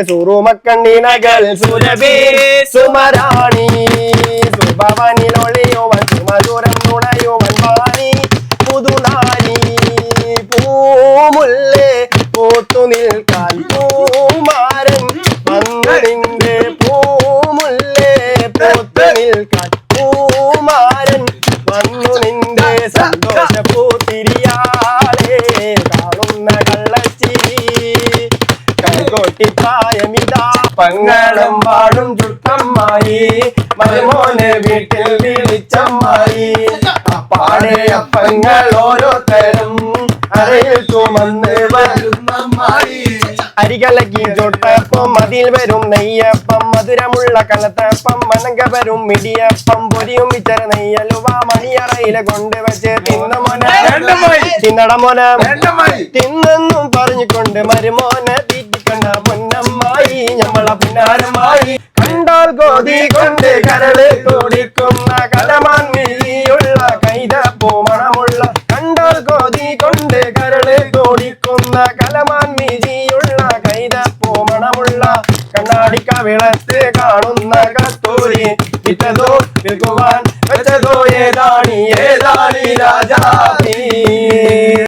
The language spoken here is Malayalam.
സുറുമക്കണ്ണിനകൾ സുരഭി സുമരാണി സുഭവനിലൊളിയുവൻ സുമധുരം നുണയുവൻ വാണി പുതുനാരി പൂമുല്ലേ പൂത്തു നിൽക്കാൻ പൂമാരൻ വന്നു നിന്റെ പൂമുല്ലേ പൂത്തു നിൽക്കാൻ പൂമാരൻ വന്നു നിന്റെ സന്തോഷ പൂത്തിരിയാളെ കാണുന്ന കള്ളച്ചിരി കൈകൊട്ടിപ്പായമിതാ പങ്ങളും പാടും ചുട്ടമ്മായി മരുമോനെ വീട്ടിൽ വിളിച്ചമ്മായി പാടെ അപ്പങ്ങൾ ഓരോരുത്തരും അരയിൽ ചുമന്ന് വരുന്നമ്മായി അരികലക്കി ചൊട്ടപ്പം അതിൽ വരും നെയ്യപ്പം മധുരമുള്ള കലത്തപ്പം മനങ്ക വരും മിടിയപ്പം പൊരിയും ഇച്ചര നെയ്യലുവ മണിയറയിലെ കൊണ്ടുവച്ച് തിന്നടമോന തിന്നെന്നും പറഞ്ഞുകൊണ്ട് മരുമോനെ തീറ്റിക്കണ്ട പൊന്നമ്മായി ഞമ്മള പുന്നാരമായി കണ്ടാൽ ഗോതി കൊണ്ട് കരള് തുടിക്കുന്ന കലമാൻ മിഴിയുള്ള കൈതപ്പൂ മണമുള്ള കണ്ടാൽ ഗോതി കൊണ്ട് കരള് തുടിക്കുന്ന കലമാൻ മിഴിയുള്ള കൈതപ്പൂ മണമുള്ള കണ്ണാടിക്ക വിളത്ത് കാണുന്ന കസ്തൂരി ഇട്ടതോ വിൽക്കുവാൻ വെച്ചതോ ഏതാണി രാജാ